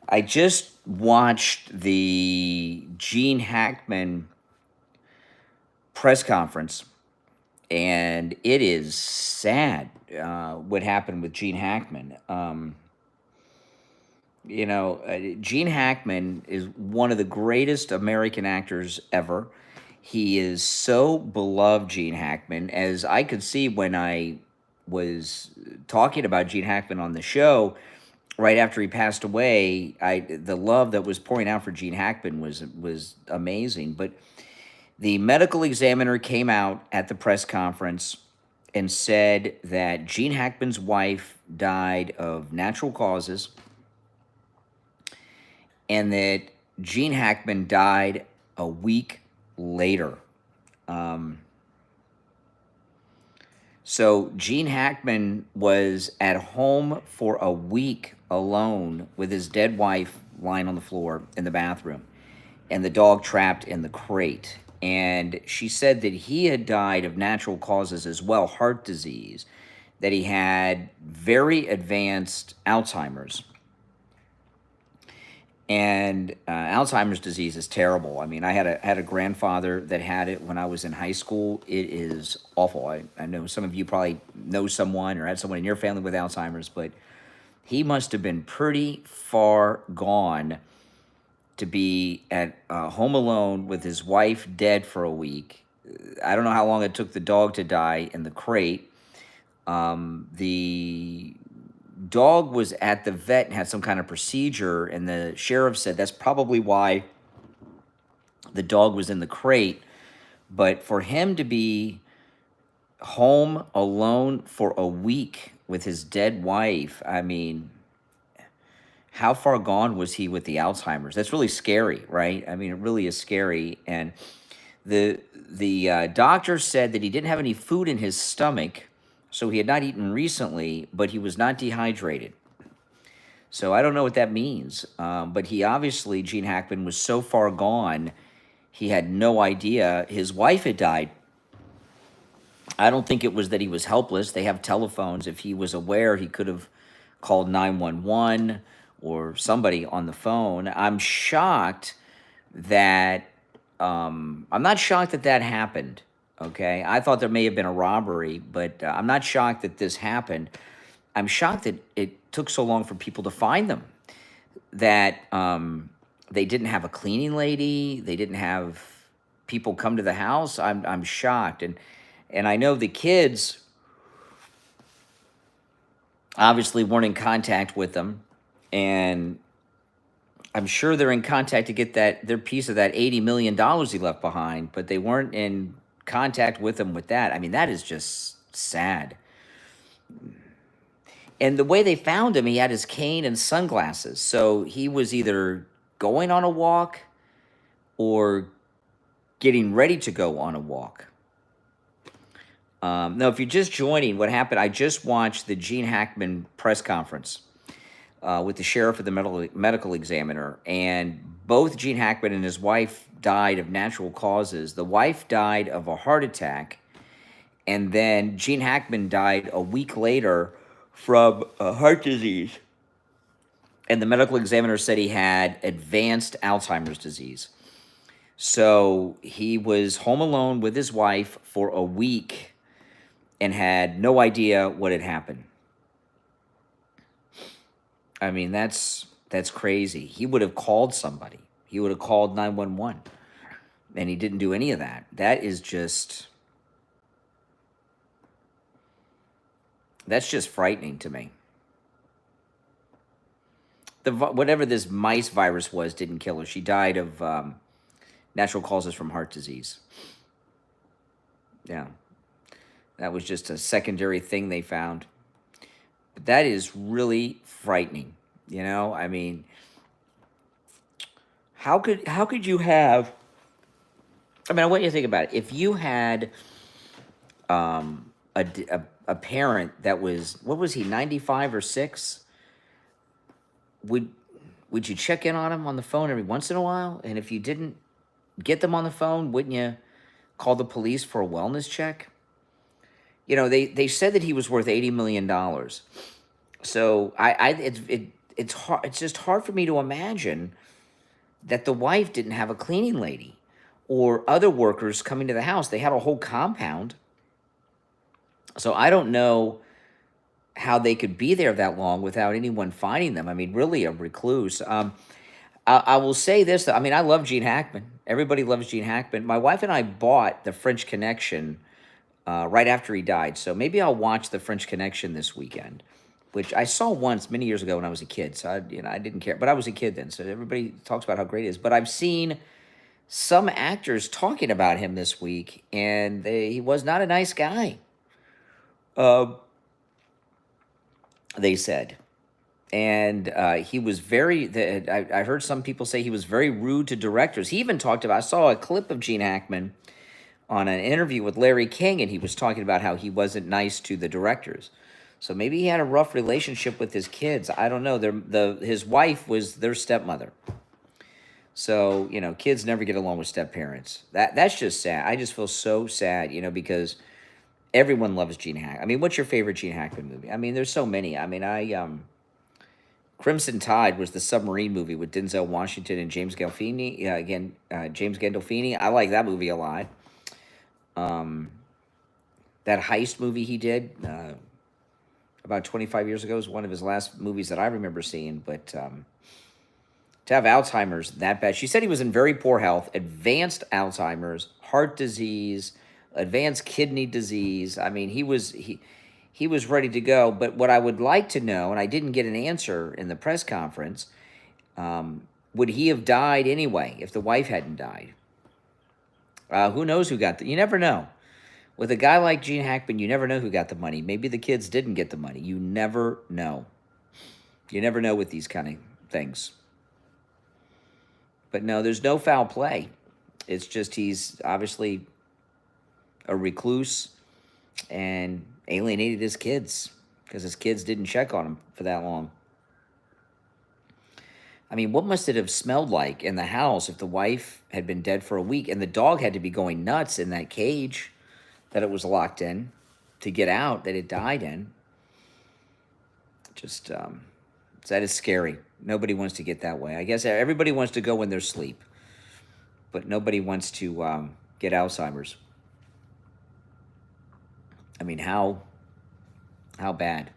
I just watched the Jean Hackman press conference, and it is sad what happened with Jean Hackman. Gene Hackman is one of the greatest American actors ever. He is so beloved, Gene Hackman, as I could see when I was talking about Gene Hackman on the show right after he passed away. The love that was pouring out for Gene Hackman was amazing. But the medical examiner came out at the press conference and said that Gene Hackman's wife died of natural causes and that Gene Hackman died a week later. So Gene Hackman was at home for a week alone with his dead wife lying on the floor in the bathroom and the dog trapped in the crate. And she said that he had died of natural causes as well, heart disease, that he had very advanced Alzheimer's. And Alzheimer's disease is terrible. I mean, I had a grandfather that had it when I was in high school. It is awful. I know some of you probably know someone or had someone in your family with Alzheimer's, but he must have been pretty far gone to be at home alone with his wife dead for a week. I don't know how long it took the dog to die in the crate. The dog was at the vet and had some kind of procedure, and the sheriff said that's probably why the dog was in the crate. But for him to be home alone for a week with his dead wife, I mean, how far gone was he with the Alzheimer's? That's really scary, right? I mean, it really is scary. And the doctor said that he didn't have any food in his stomach, so he had not eaten recently, but he was not dehydrated. So I don't know what that means. But he obviously, Gene Hackman, was so far gone, he had no idea his wife had died. I don't think it was that he was helpless. They have telephones. If he was aware, he could have called 911 or somebody on the phone. I'm shocked that, I'm not shocked that that happened. Okay, I thought there may have been a robbery, but I'm not shocked that this happened. I'm shocked that it took so long for people to find them, that they didn't have a cleaning lady, they didn't have people come to the house. I'm shocked. And I know the kids obviously weren't in contact with them, and I'm sure they're in contact to get their piece of that $80 million he left behind, but they weren't in contact with him with that. I mean, that is just sad. And the way they found him, he had his cane and sunglasses. So he was either going on a walk or getting ready to go on a walk. Now, if you're just joining, what happened, I just watched the Gene Hackman press conference with the sheriff and the medical examiner, and both Gene Hackman and his wife died of natural causes. The wife died of a heart attack, and then Gene Hackman died a week later from heart disease. And the medical examiner said he had advanced Alzheimer's disease. So he was home alone with his wife for a week and had no idea what had happened. I mean, that's crazy. He would have called somebody. He would have called 911. And he didn't do any of that. That's just frightening to me. Whatever this mice virus was didn't kill her. She died of natural causes from heart disease. Yeah. That was just a secondary thing they found. But that is really frightening. You know, I mean, how could you have, I mean, I want you to think about it. If you had a parent that was, what was he, 95 or 6? Would you check in on him on the phone every once in a while? And if you didn't get them on the phone, wouldn't you call the police for a wellness check? You know, they said that he was worth $80 million. So it's hard. It's just hard for me to imagine that the wife didn't have a cleaning lady or other workers coming to the house. They had a whole compound. So I don't know how they could be there that long without anyone finding them. I mean, really a recluse. I will say this, though. I mean, I love Jean Hackman. Everybody loves Jean Hackman. My wife and I bought The French Connection right after he died. So maybe I'll watch The French Connection this weekend, which I saw once many years ago when I was a kid. So I didn't care. But I was a kid then, so everybody talks about how great it is. But I've seen some actors talking about him this week, and he was not a nice guy. They said. And he was very, I heard some people say he was very rude to directors. He even talked about, I saw a clip of Jean Hackman on an interview with Larry King, and he was talking about how he wasn't nice to the directors. So maybe he had a rough relationship with his kids. I don't know. His wife was their stepmother. So, you know, kids never get along with step-parents. That's just sad. I just feel so sad, you know, because everyone loves Jean Hackman. I mean, what's your favorite Jean Hackman movie? I mean, there's so many. I mean, Crimson Tide was the submarine movie with Denzel Washington and James Gandolfini. James Gandolfini. I like that movie a lot. That heist movie he did about 25 years ago is one of his last movies that I remember seeing. But to have Alzheimer's that bad, she said he was in very poor health, advanced Alzheimer's, heart disease, advanced kidney disease. I mean, he was ready to go. But what I would like to know, and I didn't get an answer in the press conference, would he have died anyway if the wife hadn't died? Who knows who got you never know. With a guy like Jean Hackman, you never know who got the money. Maybe the kids didn't get the money. You never know. You never know with these kind of things. But no, there's no foul play. It's just he's obviously a recluse and alienated his kids because his kids didn't check on him for that long. I mean, what must it have smelled like in the house if the wife had been dead for a week and the dog had to be going nuts in that cage that it was locked in to get out, that it died in? Just, that is scary. Nobody wants to get that way. I guess everybody wants to go when they're asleep, but nobody wants to get Alzheimer's. I mean, how bad?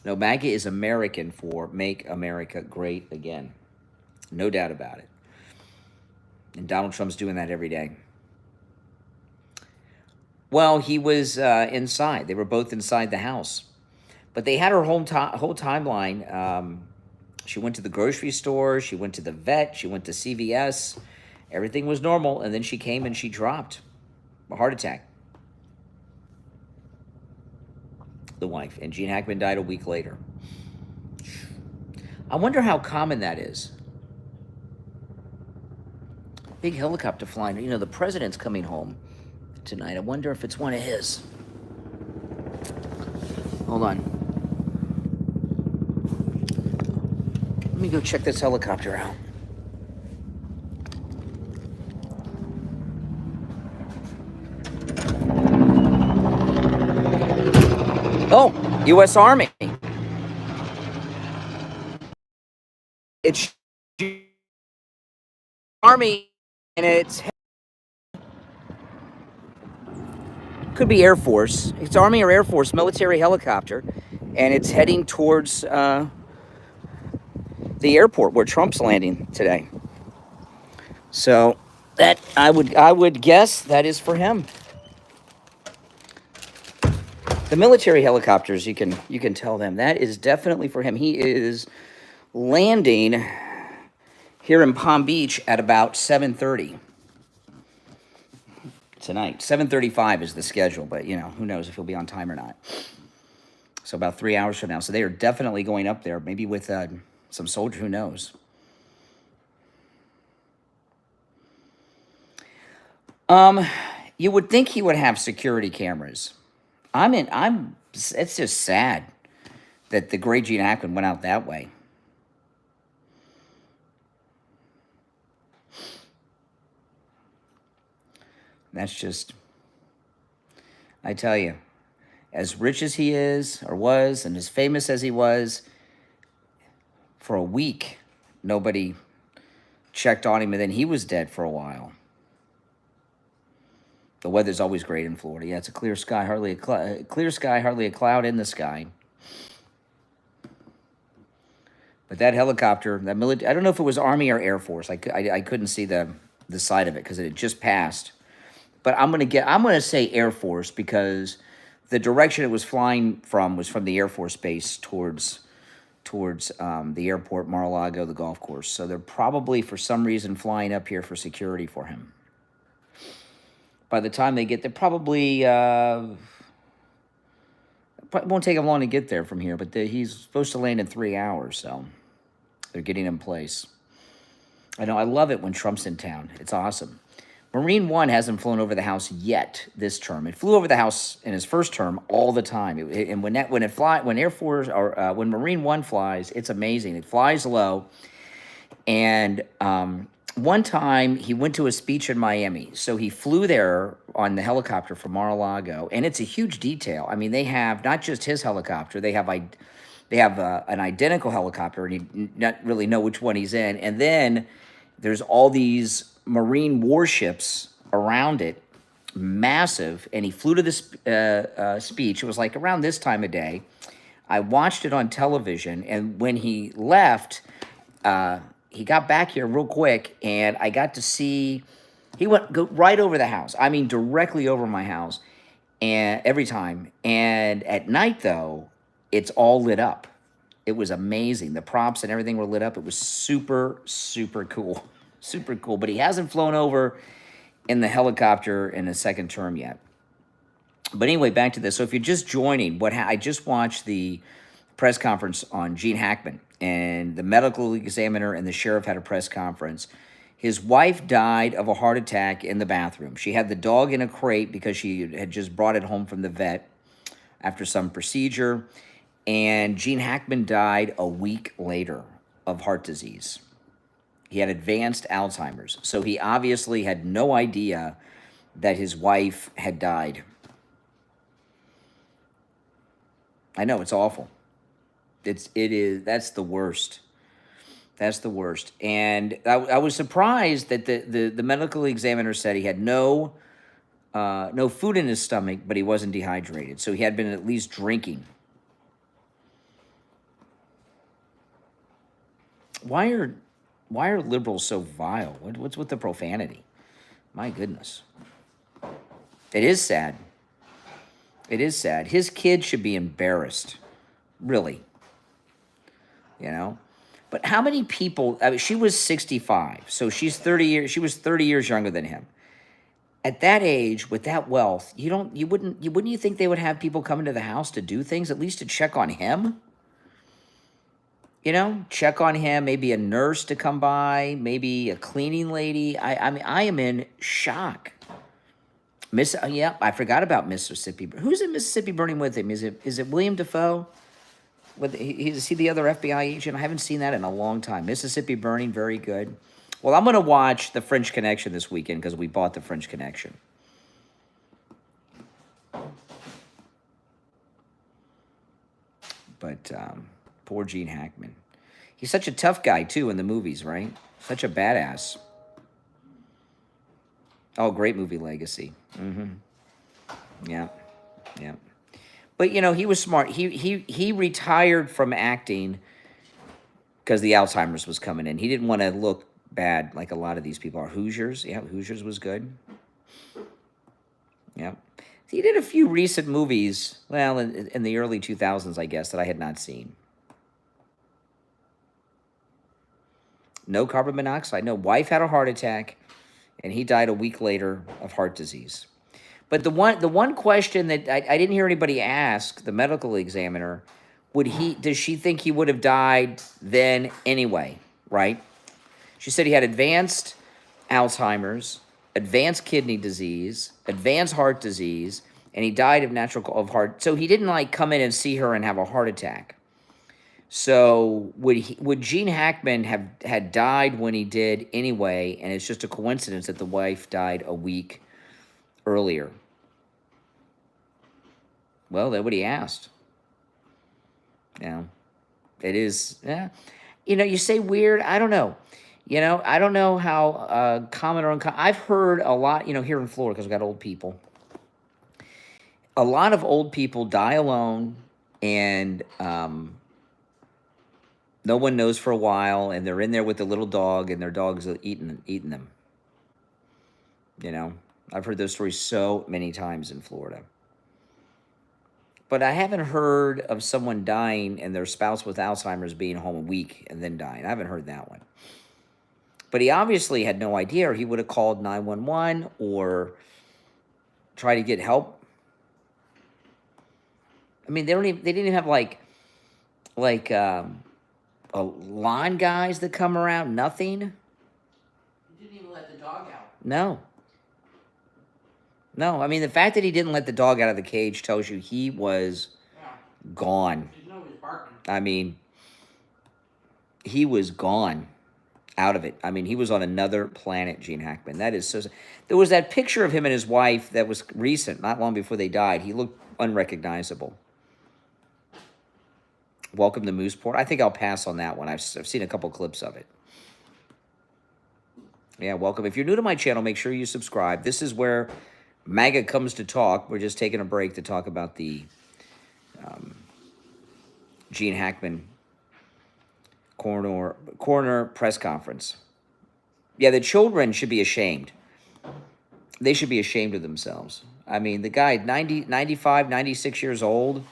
No, MAGA is American for Make America Great Again. No doubt about it. And Donald Trump's doing that every day. Well, he was inside. They were both inside the house. But they had her whole timeline. She went to the grocery store. She went to the vet. She went to CVS. Everything was normal. And then she came and she dropped a heart attack. The wife. And Jean Hackman died a week later. I wonder how common that is. Big helicopter flying. You know, the president's coming home tonight. I wonder if it's one of his. Hold on. Let me go check this helicopter out. Oh, U.S. Army. It's Army, and it's could be Air Force. It's Army or Air Force military helicopter, and it's heading towards the airport where Trump's landing today. So that I would guess that is for him. The military helicopters, you can tell them that is definitely for him. He is landing here in Palm Beach at about 7:30 tonight. 7:35 is the schedule, but you know, who knows if he'll be on time or not. So about 3 hours from now. So they are definitely going up there, maybe with some soldier, who knows. You would think he would have security cameras. It's just sad that the great Jean Hackman went out that way. That's just, I tell you, as rich as he is or was and as famous as he was, for a week. Nobody checked on him, and then he was dead for a while. The weather's always great in Florida. Yeah, it's a clear sky, hardly a cloud in the sky. But that helicopter, that military, I don't know if it was Army or Air Force. I couldn't see the side of it because it had just passed. But I'm gonna say Air Force because the direction it was flying from was from the Air Force base towards the airport, Mar-a-Lago, the golf course. So they're probably, for some reason, flying up here for security for him. By the time they get there, probably it won't take him long to get there from here, but he's supposed to land in 3 hours, so they're getting him in place. I know, I love it when Trump's in town. It's awesome. Marine One hasn't flown over the house yet this term. It flew over the house in his first term all the time. And when Air Force or when Marine One flies, it's amazing. It flies low. And one time he went to a speech in Miami, so he flew there on the helicopter from Mar-a-Lago, and it's a huge detail. I mean, they have not just his helicopter; they have an identical helicopter, and you not really know which one he's in. And then there's all these Marine warships around it, massive, and he flew to this speech. It was like around this time of day. I watched it on television, and when he left, he got back here real quick, and I got to see, go right over the house. I mean, directly over my house, and every time. And at night, though, it's all lit up. It was amazing. The props and everything were lit up. It was super, super cool. Super cool, but he hasn't flown over in the helicopter in a second term yet. But anyway, back to this. So if you're just joining, I just watched the press conference on Jean Hackman, and the medical examiner and the sheriff had a press conference. His wife died of a heart attack in the bathroom. She had the dog in a crate because she had just brought it home from the vet after some procedure, and Jean Hackman died a week later of heart disease. He had advanced Alzheimer's, so he obviously had no idea that his wife had died. I know, it's awful. That's the worst. That's the worst. And I was surprised that the medical examiner said he had no food in his stomach, but he wasn't dehydrated, so he had been at least drinking. Why are liberals so vile? What's with the profanity? My goodness. It is sad. It is sad. His kid should be embarrassed. Really. You know? But how many people, I mean, she was 65, so she was 30 years younger than him. At that age, with that wealth, wouldn't you think they would have people come into the house to do things, at least to check on him? You know, check on him, maybe a nurse to come by, maybe a cleaning lady. I mean, I am in shock. Yeah, I forgot about Mississippi. Who's in Mississippi Burning with him? Is it William Dafoe? Is he the other FBI agent? I haven't seen that in a long time. Mississippi Burning, very good. Well, I'm going to watch The French Connection this weekend because we bought The French Connection. But poor Jean Hackman. He's such a tough guy, too, in the movies, right? Such a badass. Oh, great movie, Legacy. Mm-hmm. Yeah. But, you know, he was smart. He retired from acting because the Alzheimer's was coming in. He didn't want to look bad like a lot of these people are. Hoosiers. Yeah, Hoosiers was good. Yeah. He did a few recent movies, well, in the early 2000s, I guess, that I had not seen. No carbon monoxide. No, wife had a heart attack, and he died a week later of heart disease. But the one question that I didn't hear anybody ask the medical examiner, does she think he would have died then anyway, right? She said he had advanced Alzheimer's, advanced kidney disease, advanced heart disease, and he died of heart. So he didn't come in and see her and have a heart attack. So would Jean Hackman had died when he did anyway, and it's just a coincidence that the wife died a week earlier? Well, that's what he asked. Yeah, it is. Yeah, You know, you say weird. I don't know. You know, I don't know how common or uncommon. I've heard a lot, you know, here in Florida, because we've got old people. A lot of old people die alone, and no one knows for a while, and they're in there with the little dog, and their dog's eating them. You know, I've heard those stories so many times in Florida. But I haven't heard of someone dying and their spouse with Alzheimer's being home a week and then dying. I haven't heard that one. But he obviously had no idea, or he would have called 911 or tried to get help. I mean, they didn't even have like lawn guys that come around. Nothing. He didn't even let the dog out. No. No, I mean, the fact that he didn't let the dog out of the cage tells you he was gone. You know he was barking. I mean, he was gone out of it. I mean, he was on another planet, Jean Hackman. That is so... There was that picture of him and his wife that was recent, not long before they died. He looked unrecognizable. Welcome to Mooseport. I think I'll pass on that one. I've seen a couple clips of it. Yeah, welcome. If you're new to my channel, make sure you subscribe. This is where MAGA comes to talk. We're just taking a break to talk about the Jean Hackman coroner press conference. Yeah, the children should be ashamed. They should be ashamed of themselves. I mean, the guy, 90, 95, 96 years old,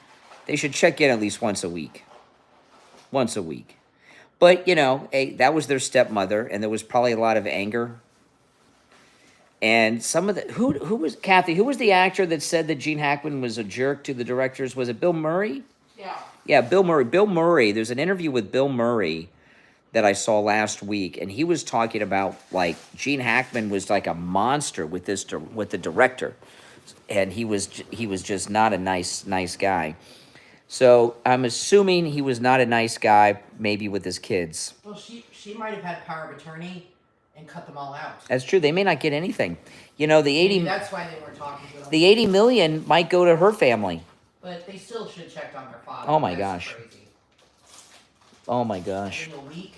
they should check in at least once a week. Once a week. But, you know, hey, that was their stepmother, and there was probably a lot of anger. And some of the... Who was... Kathy, who was the actor that said that Jean Hackman was a jerk to the directors? Was it Bill Murray? Yeah. Yeah, Bill Murray. Bill Murray, there's an interview with Bill Murray that I saw last week, and he was talking about, like, Jean Hackman was like a monster with the director. And he was just not a nice guy. So I'm assuming he was not a nice guy, maybe with his kids. Well, she might have had power of attorney and cut them all out. That's true. They may not get anything. You know, the 80... Maybe that's why they weren't talking to them. The 80 million might go to her family. But they still should have checked on their father. Oh my That's gosh. Crazy. Oh my gosh. In a week,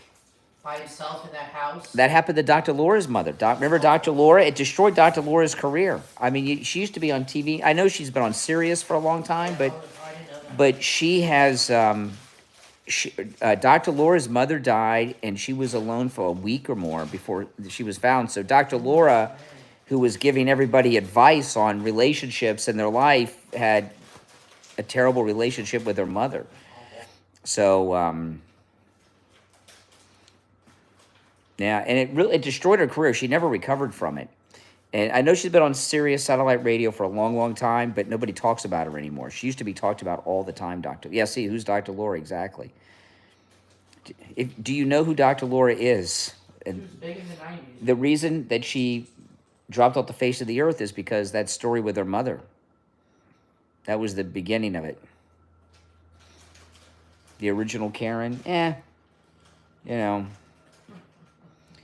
by himself in that house. That happened to Dr. Laura's mother. Remember Dr. Laura? It destroyed Dr. Laura's career. I mean, she used to be on TV. I know she's been on Sirius for a long time, but... But she has, Dr. Laura's mother died, and she was alone for a week or more before she was found. So Dr. Laura, who was giving everybody advice on relationships in their life, had a terrible relationship with her mother. So, yeah, and it destroyed her career. She never recovered from it. And I know she's been on Sirius satellite radio for a long, long time, but nobody talks about her anymore. She used to be talked about all the time, Doctor. Yeah, see, who's Dr. Laura exactly? Do you know who Dr. Laura is? She was big in the 90s. The reason that she dropped off the face of the earth is because that story with her mother. That was the beginning of it. The original Karen, you know...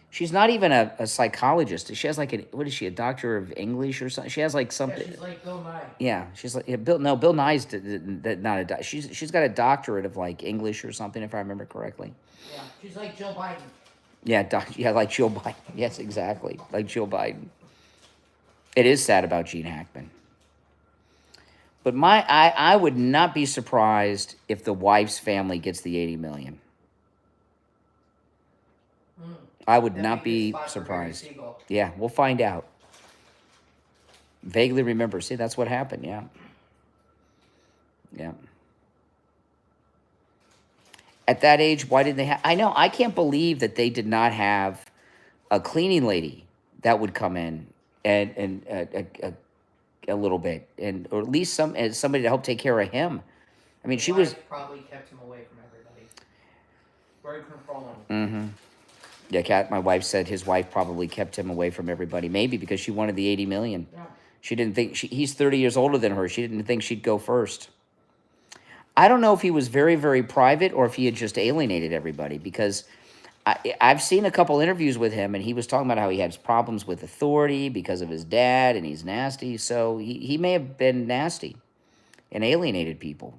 She's not even a psychologist. She has like what is she, a doctor of English or something? She has like something. Yeah, she's like Bill Nye. Yeah, she's like Bill Nye's not a she's got a doctorate of like English or something, if I remember correctly. Yeah, she's like Joe Biden. Yeah, like Joe Biden. Yes, exactly, like Joe Biden. It is sad about Jean Hackman. But I would not be surprised if the wife's family gets the 80 million. I would not be surprised. Yeah, we'll find out. Vaguely remember. See, that's what happened, yeah. Yeah. At that age, why didn't they have... I know, I can't believe that they did not have a cleaning lady that would come in and a little bit, or at least somebody to help take care of him. I mean, she was... probably kept him away from everybody. Very controlling. Mm-hmm. Yeah, Kat, my wife said his wife probably kept him away from everybody. Maybe because she wanted the 80 million. Yeah. She didn't think... he's 30 years older than her. She didn't think she'd go first. I don't know if he was very, very private or if he had just alienated everybody, because I've seen a couple interviews with him, and he was talking about how he has problems with authority because of his dad, and he's nasty. So he may have been nasty and alienated people.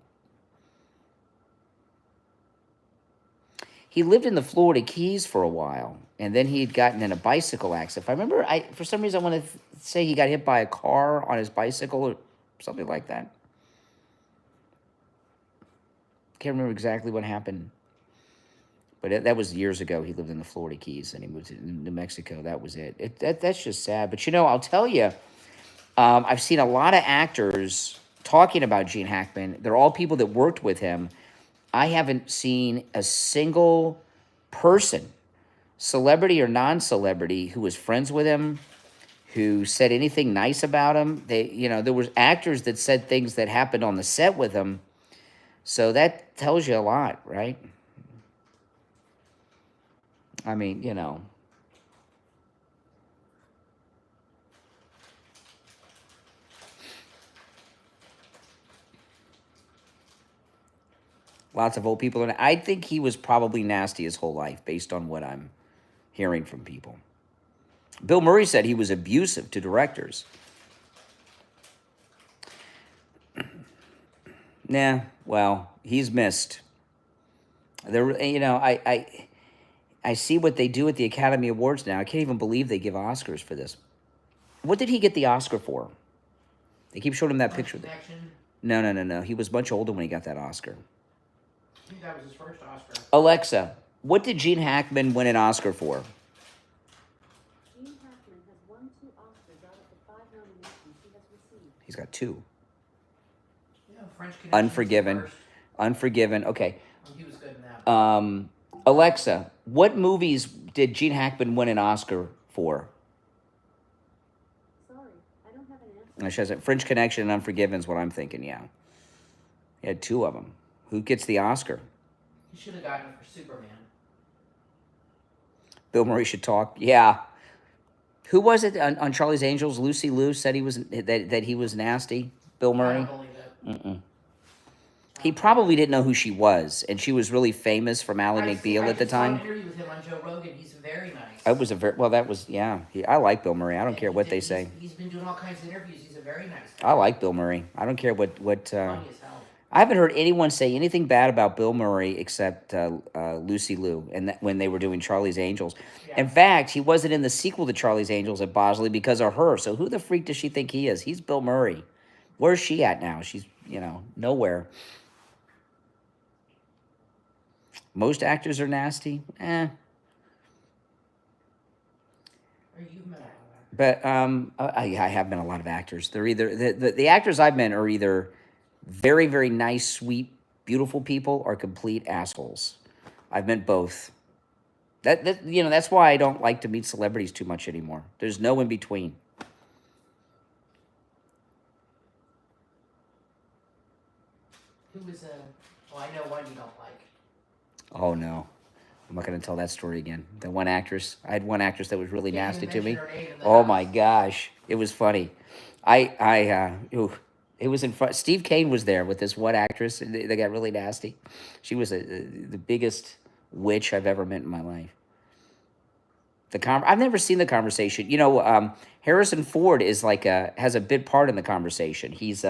he lived in the Florida Keys for a while, and then he had gotten in a bicycle accident. If I remember, for some reason I want to say he got hit by a car on his bicycle or something like that. Can't remember exactly what happened. But that was years ago. He lived in the Florida Keys, and he moved to New Mexico. That was it. That's just sad. But, I'll tell you, I've seen a lot of actors talking about Jean Hackman. They're all people that worked with him. I haven't seen a single person, celebrity or non-celebrity, who was friends with him, who said anything nice about him. There was actors that said things that happened on the set with him. So that tells you a lot, right? I mean, lots of old people. And I think he was probably nasty his whole life, based on what I'm hearing from people. Bill Murray said he was abusive to directors. Nah, well, he's missed. I see what they do at the Academy Awards now. I can't even believe they give Oscars for this. What did he get the Oscar for? They keep showing him that picture. No. He was much older when he got that Oscar. I think that was his first Oscar. Alexa, what did Jean Hackman win an Oscar for? Jean Hackman has won 2 Oscars out of the 5 nominations he has received. He's got 2. French Connection. Unforgiven. Okay. He was good in that. Alexa, what movies did Jean Hackman win an Oscar for? Sorry, I don't have an answer. She has French Connection and Unforgiven is what I'm thinking, yeah. He had 2 of them. Who gets the Oscar? He should have gotten it for Superman. Bill Murray should talk. Yeah. Who was it on Charlie's Angels? Lucy Liu said he was that he was nasty. Bill Murray. I don't believe it. He probably didn't know who she was, and she was really famous from Ally McBeal at the time. I saw an interview with him on Joe Rogan. He's very nice. I like Bill Murray. I don't care what they say. He's been doing all kinds of interviews. He's a very nice guy. I like Bill Murray. I don't care what. Funny as hell. I haven't heard anyone say anything bad about Bill Murray except Lucy Liu, and when they were doing Charlie's Angels. Yeah. In fact, he wasn't in the sequel to Charlie's Angels at Bosley because of her. So who the freak does she think he is? He's Bill Murray. Where's she at now? She's nowhere. Most actors are nasty. Or you've met a lot of actors. But I have met a lot of actors. They're either the actors I've met are either very, very nice, sweet, beautiful people or complete assholes. I've met both. That's why I don't like to meet celebrities too much anymore. There's no in between. Who was I know one you don't like. Oh no, I'm not going to tell that story again. The one actress, I had one actress that was really nasty to me. Oh my gosh, it was funny. It was in front. Steve Kane was there with this one actress, and they got really nasty. She was the biggest witch I've ever met in my life. I've never seen the conversation. Harrison Ford is has a big part in the conversation. He's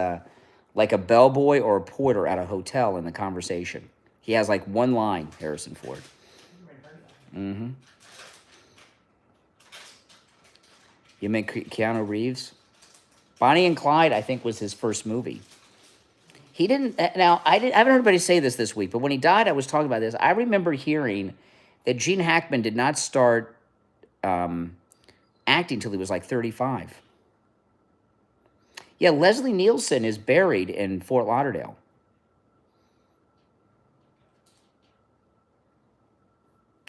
like a bellboy or a porter at a hotel in the conversation. He has one line, Harrison Ford. Mm-hmm. You meant Keanu Reeves? Bonnie and Clyde, I think, was his first movie. He didn't. Now, I haven't heard anybody say this week, but when he died, I was talking about this. I remember hearing that Gene Hackman did not start acting till he was 35. Yeah, Leslie Nielsen is buried in Fort Lauderdale.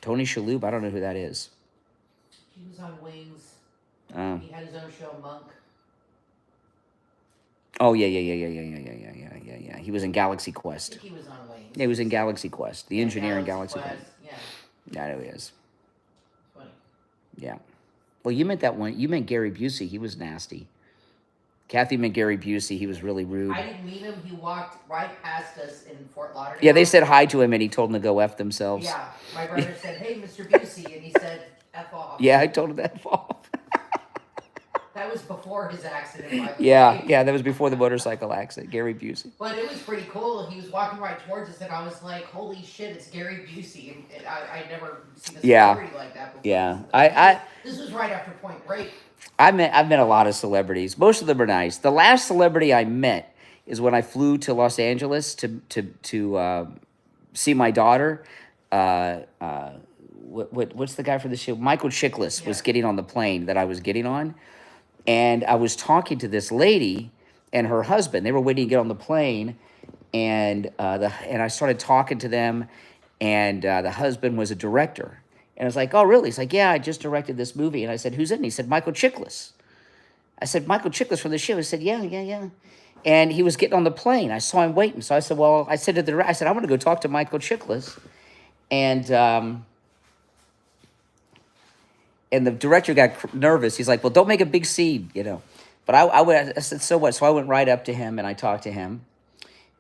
Tony Shalhoub, I don't know who that is. He was on Wings. Oh. He had his own show, Monk. Oh, yeah. He was in Galaxy I Quest. think he was on Wings. Yeah, he was in Galaxy Quest. The engineer in Galaxy Quest. Quest. Yeah. I know he is. Funny. Yeah. Well, you meant that one. You meant Gary Busey. He was nasty. Kathy meant Gary Busey. He was really rude. I didn't meet him. He walked right past us in Fort Lauderdale. Yeah, they said hi to him, and he told them to go F themselves. Yeah. My brother said, "Hey, Mr. Busey," and he said, "F off." Yeah, I told him that. That was before his accident, by the Yeah, way. yeah, that was before the motorcycle accident, Gary Busey. But it was pretty cool. He was walking right towards us, and I was like, "Holy shit, it's Gary Busey!" And I never seen a Yeah. celebrity like that before. Yeah, This was right after Point Break. I've met a lot of celebrities. Most of them are nice. The last celebrity I met is when I flew to Los Angeles to see my daughter. What's the guy for the show? Michael Chiklis was Yeah. getting on the plane that I was getting on, and I was talking to this lady and her husband. They were waiting to get on the plane, and I started talking to them, and the husband was a director. And I was like, "Oh, really?" He's like, "Yeah, I just directed this movie." And I said, "Who's in it?" He said, "Michael Chiklis." I said, "Michael Chiklis from the show?" He said, "Yeah, yeah, yeah." And he was getting on the plane. I saw him waiting. So I said, "Well," I said to the director, I said, "I'm going to go talk to Michael Chiklis." And the director got nervous. He's like, "Well, don't make a big scene, you know." But I said, "So what?" So I went right up to him and I talked to him.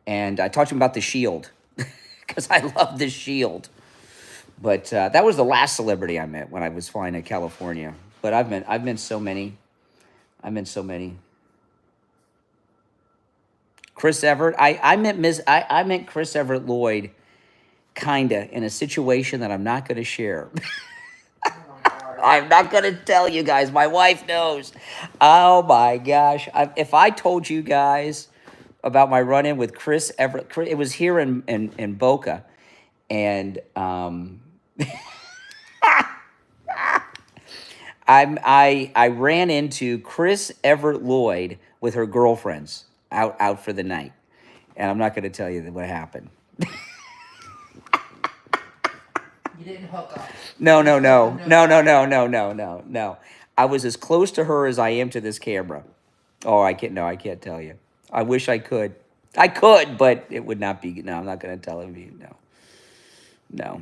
And I talked to him about The Shield because I love The Shield. But that was the last celebrity I met when I was flying to California. But I've met so many. I met so many. Chris Everett. I met Chris Everett Lloyd, kinda in a situation that I'm not going to share. Oh my God. I'm not going to tell you guys. My wife knows. Oh my gosh! If I told you guys about my run-in with Chris Everett, it was here in Boca, and I ran into Chris Everett Lloyd with her girlfriends out for the night, and I'm not going to tell you what happened. You didn't hook up. No. I was as close to her as I am to this camera. Oh, I can't. No, I can't tell you. I wish I could. I could, but it would not be. No, I'm not going to tell you. No.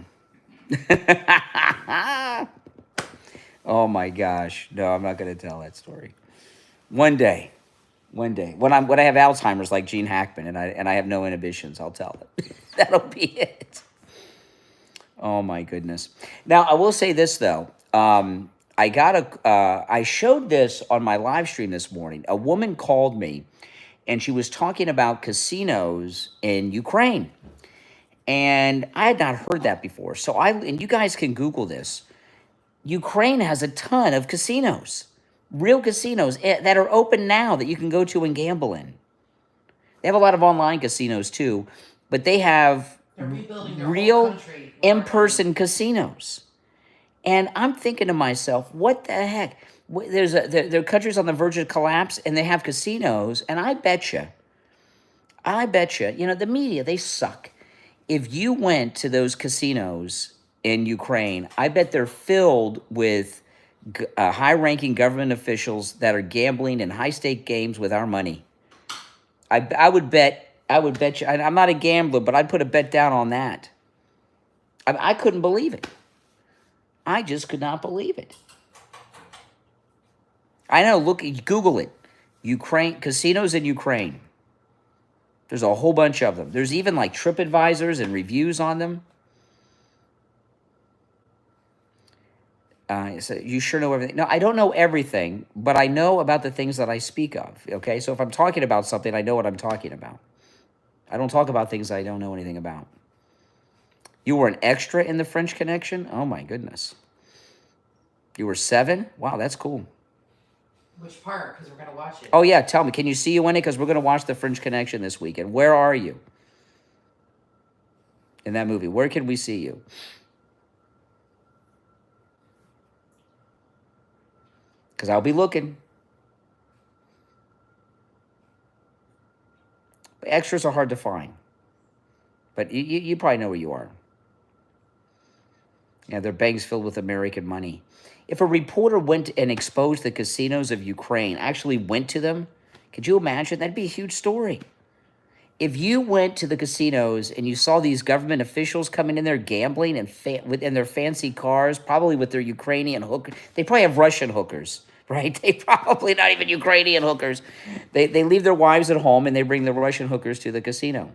Oh my gosh. No, I'm not going to tell that story. One day, when I have Alzheimer's like Jean Hackman and I have no inhibitions, I'll tell it. That'll be it. Oh my goodness. Now I will say this though. I showed this on my live stream this morning. A woman called me, and she was talking about casinos in Ukraine, and I had not heard that before. And you guys can Google this. Ukraine has a ton of casinos, real casinos that are open now that you can go to and gamble in. They have a lot of online casinos too, but they have They're rebuilding their whole real country. in-person casinos. And I'm thinking to myself, what the heck? There are countries on the verge of collapse, and they have casinos. And I bet you, the media, they suck. If you went to those casinos in Ukraine, I bet they're filled with high-ranking government officials that are gambling in high-stake games with our money. I would bet you. I'm not a gambler, but I'd put a bet down on that. I couldn't believe it. I just could not believe it. I know. Look, Google it. Ukraine casinos in Ukraine. There's a whole bunch of them. There's even like TripAdvisors and reviews on them. So you sure know everything. No, I don't know everything, but I know about the things that I speak of. Okay, so if I'm talking about something, I know what I'm talking about. I don't talk about things I don't know anything about. You were an extra in the French Connection? Oh my goodness. You were 7? Wow, that's cool. Which part? Because we're going to watch it. Oh yeah, tell me. Can you see you in it? Because we're going to watch the French Connection this weekend. Where are you in that movie? Where can we see you? Because I'll be looking. But extras are hard to find. But you probably know where you are. Yeah, they're banks filled with American money. If a reporter went and exposed the casinos of Ukraine, actually went to them, could you imagine? That'd be a huge story. If you went to the casinos and you saw these government officials coming in there gambling and in their fancy cars, probably with their Ukrainian hookers, they probably have Russian hookers, right? They probably not even Ukrainian hookers. They leave their wives at home and they bring the Russian hookers to the casino.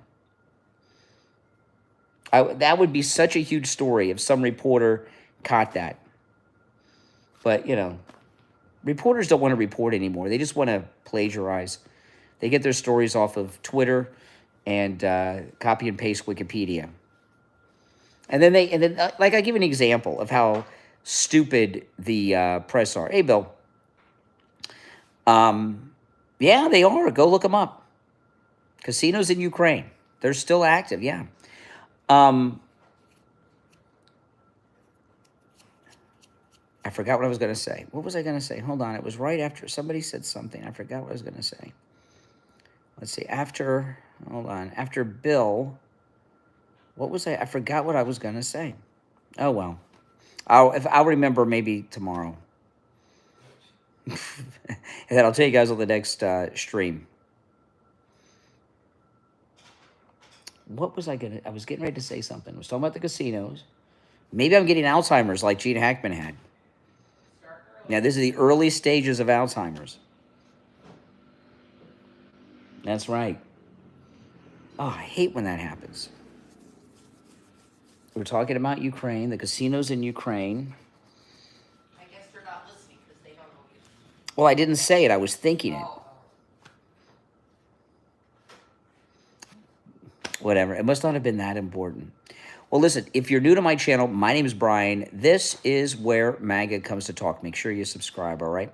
That would be such a huge story if some reporter caught that. But, reporters don't want to report anymore. They just want to plagiarize. They get their stories off of Twitter and copy and paste Wikipedia. And then like, I give an example of how stupid the press are. Hey, Bill. Yeah, they are. Go look them up. Casinos in Ukraine. They're still active, yeah. I forgot what I was going to say. What was I going to say? Hold on. It was right after somebody said something. I forgot what I was going to say. Let's see. Hold on. After Bill, what was I forgot what I was going to say. Oh, well. I'll remember maybe tomorrow. And then I'll tell you guys on the next stream. What was I was getting ready to say something. I was talking about the casinos. Maybe I'm getting Alzheimer's like Jean Hackman had. Now, this is the early stages of Alzheimer's. That's right. Oh, I hate when that happens. We're talking about Ukraine, the casinos in Ukraine. I guess they're not listening because they don't know you. Well, I didn't say it. I was thinking it. Whatever. It must not have been that important. Well, listen, if you're new to my channel, my name is Brian. This is where MAGA comes to talk. Make sure you subscribe, all right?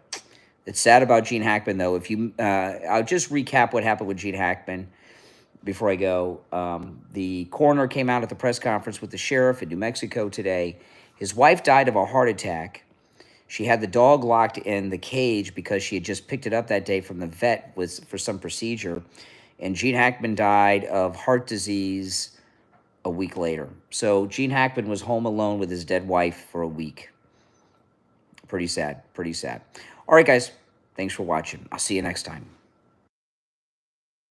It's sad about Jean Hackman, though. If you, I'll just recap what happened with Jean Hackman before I go. The coroner came out at the press conference with the sheriff in New Mexico today. His wife died of a heart attack. She had the dog locked in the cage because she had just picked it up that day from the vet for some procedure. And Jean Hackman died of heart disease a week later. So Jean Hackman was home alone with his dead wife for a week. Pretty sad, pretty sad. All right, guys, thanks for watching. I'll see you next time.